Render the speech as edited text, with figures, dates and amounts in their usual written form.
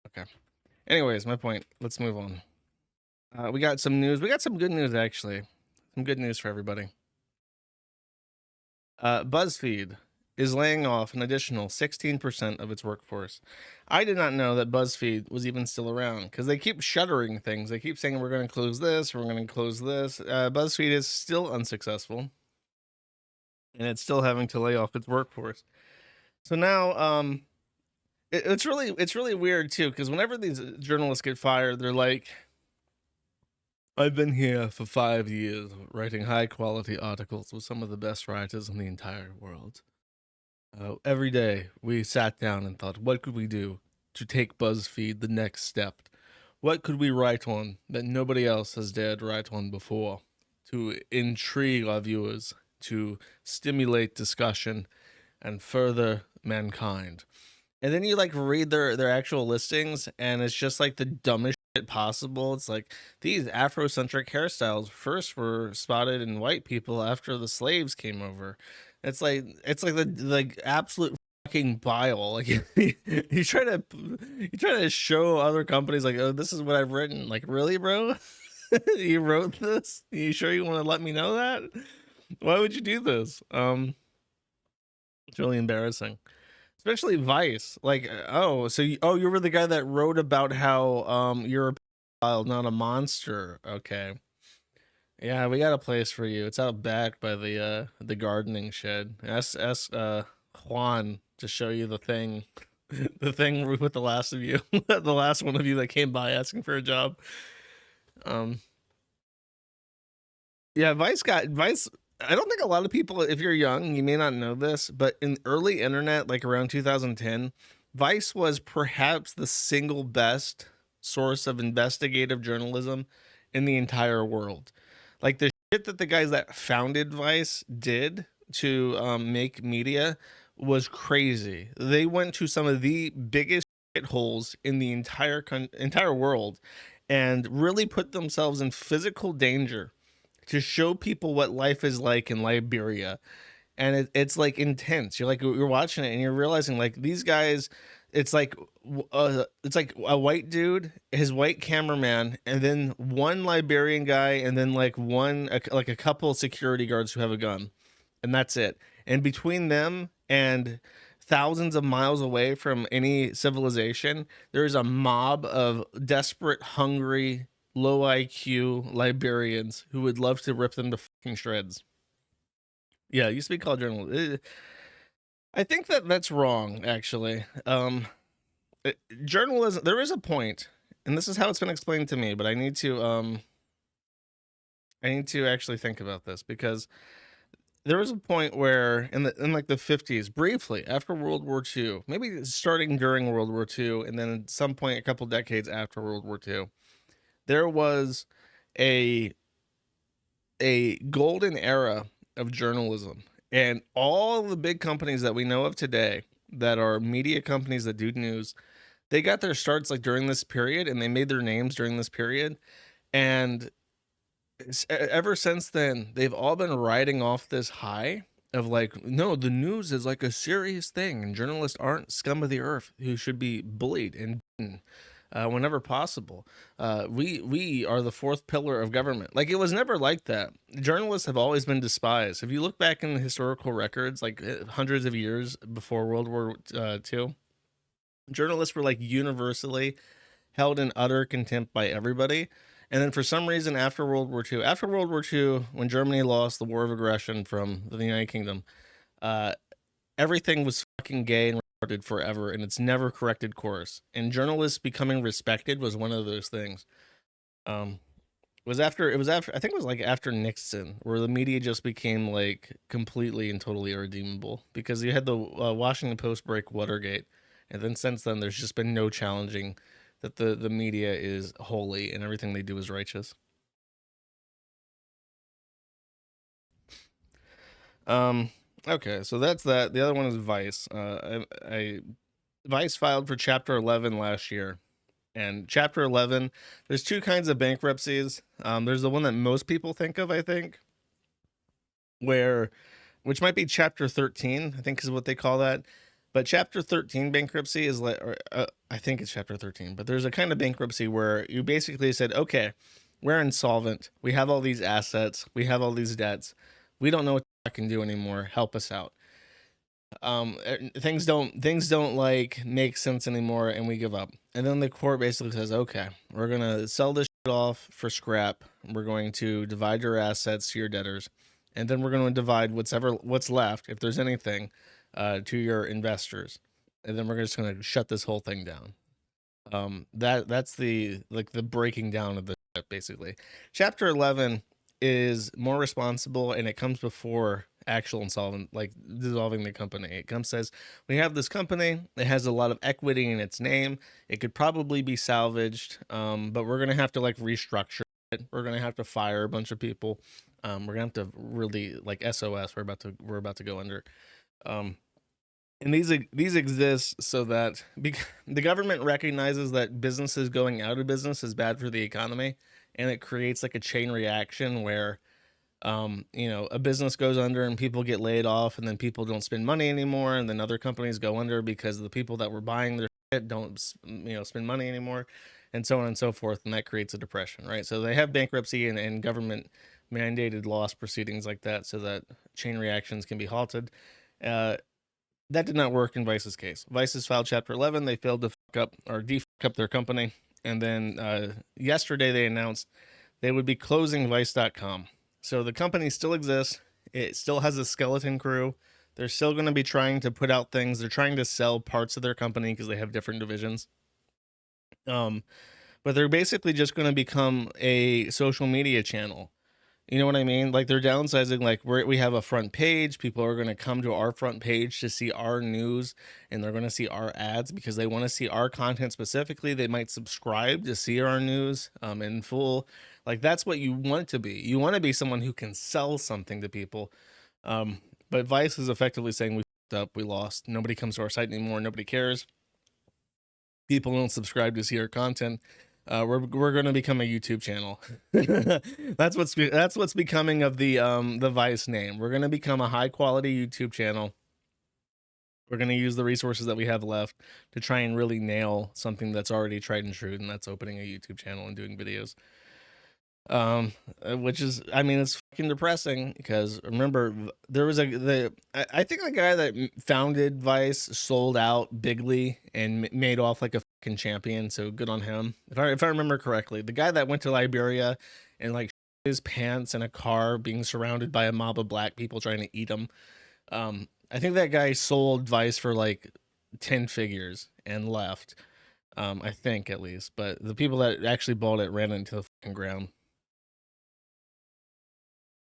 Okay. Anyways, my point. Let's move on. We got some news. We got some good news, actually. Some good news for everybody. Buzzfeed is laying off an additional 16% of its workforce. I did not know that Buzzfeed was even still around because they keep shuttering things. They keep saying we're going to close this, we're going to close this. Buzzfeed is still unsuccessful, and it's still having to lay off its workforce. So now, it's really weird too, because whenever these journalists get fired, they're like, I've been here for 5 years writing high quality articles with some of the best writers in the entire world. Every day we sat down and thought, what could we do to take BuzzFeed the next step? What could we write on that nobody else has dared write on before to intrigue our viewers, to stimulate discussion and further mankind? And then you like read their actual listings, and it's just like the dumbest shit possible. It's like these Afrocentric hairstyles first were spotted in white people after the slaves came over. It's like the absolute fucking bile. Like you try to show other companies like, oh, this is what I've written. Like, really, bro? You wrote this? You sure you want to let me know that? Why would you do this? It's really embarrassing. Especially Vice. Like, oh, so you were the guy that wrote about how you're a pedophile, not a monster. Okay. Yeah, we got a place for you. It's out back by the gardening shed. Ask Juan to show you the thing. The thing with the last of you. The last one of you that came by asking for a job. Yeah, Vice. I don't think a lot of people, if you're young, you may not know this, but in early internet, like around 2010, Vice was perhaps the single best source of investigative journalism in the entire world. Like the shit that the guys that founded Vice did to make media was crazy. They went to some of the biggest holes in the entire world and really put themselves in physical danger to show people what life is like in Liberia. And it's like intense. You're watching it and you're realizing like these guys, it's like a white dude, his white cameraman, and then one Liberian guy, and then like like a couple security guards who have a gun, and that's it. And between them and thousands of miles away from any civilization, there's a mob of desperate, hungry, low IQ Liberians who would love to rip them to fucking shreds. Yeah, it used to be called journalism. I think that that's wrong, actually. Journalism. There is a point, and this is how it's been explained to me. But I need to actually think about this because there was a point where in like the 50s, briefly after World War II, maybe starting during World War II, and then at some point a couple decades after World War II, there was a golden era of journalism, and all the big companies that we know of today that are media companies that do news, they got their starts like during this period, and they made their names during this period. And ever since then, they've all been riding off this high of like, no, the news is like a serious thing, and journalists aren't scum of the earth who should be bullied and beaten whenever possible. We are the fourth pillar of government. Like, it was never like that. Journalists have always been despised. If you look back in the historical records, like hundreds of years before World War II, journalists were like universally held in utter contempt by everybody. And then for some reason, after World War II, when Germany lost the war of aggression from the United Kingdom, uh, everything was fucking gay and retarded forever, and it's never corrected course. And journalists becoming respected was one of those things. Um, it was after, I think it was like after Nixon, where the media just became like completely and totally irredeemable because you had the Washington Post break Watergate, and then since then there's just been no challenging that the media is holy and everything they do is righteous. Um, okay, so that's that. The other one is Vice. Vice filed for Chapter 11 last year, and Chapter 11. There's two kinds of bankruptcies. There's the one that most people think of, I think, where, which might be Chapter 13, I think is what they call that. But Chapter 13 bankruptcy is like, I think it's Chapter 13, but there's a kind of bankruptcy where you basically said, okay, we're insolvent. We have all these assets. We have all these debts. We don't know what I can do anymore. Help us out. Things don't like make sense anymore, and we give up. And then the court basically says, okay, we're gonna sell this shit off for scrap. We're going to divide your assets to your debtors, and then we're going to divide what's left, if there's anything, to your investors, and then we're just going to shut this whole thing down. That's the breaking down of the shit, basically. Chapter 11 is more responsible, and it comes before actual insolvent, like dissolving the company. It says, we have this company, it has a lot of equity in its name, it could probably be salvaged, but we're gonna have to like restructure it. We're gonna have to fire a bunch of people. We're gonna have to really like SOS. We're about to go under. And these exist so that the government recognizes that businesses going out of business is bad for the economy, and it creates like a chain reaction where a business goes under and people get laid off, and then people don't spend money anymore, and then other companies go under because the people that were buying their shit don't spend money anymore, and so on and so forth, and that creates a depression, right? So they have bankruptcy and government mandated loss proceedings like that so that chain reactions can be halted. That did not work in Vice's case. Vice has filed Chapter 11. They failed to fuck up or de-fuck up their company. And then yesterday they announced they would be closing Vice.com. So the company still exists. It still has a skeleton crew. They're still going to be trying to put out things. They're trying to sell parts of their company because they have different divisions. But they're basically just going to become a social media channel. You know what I mean? Like they're downsizing. Like we have a front page. People are going to come to our front page to see our news, and they're going to see our ads because they want to see our content specifically. They might subscribe to see our news in full. Like that's what you want to be. You want to be someone who can sell something to people. But Vice is effectively saying we fucked up, we lost. Nobody comes to our site anymore. Nobody cares. People don't subscribe to see our content. We're going to become a YouTube channel. that's what's becoming of the Vice name. We're going to become a high quality YouTube channel. We're going to use the resources that we have left to try and really nail something that's already tried and true, and that's opening a YouTube channel and doing videos. Which is, I mean, it's fucking depressing because remember there was I think the guy that founded Vice sold out bigly and made off like a fucking champion. So good on him. If I remember correctly, the guy that went to Liberia and like his pants in a car being surrounded by a mob of black people trying to eat him. I think that guy sold Vice for like 10 figures and left. I think at least, but the people that actually bought it ran into the fucking ground.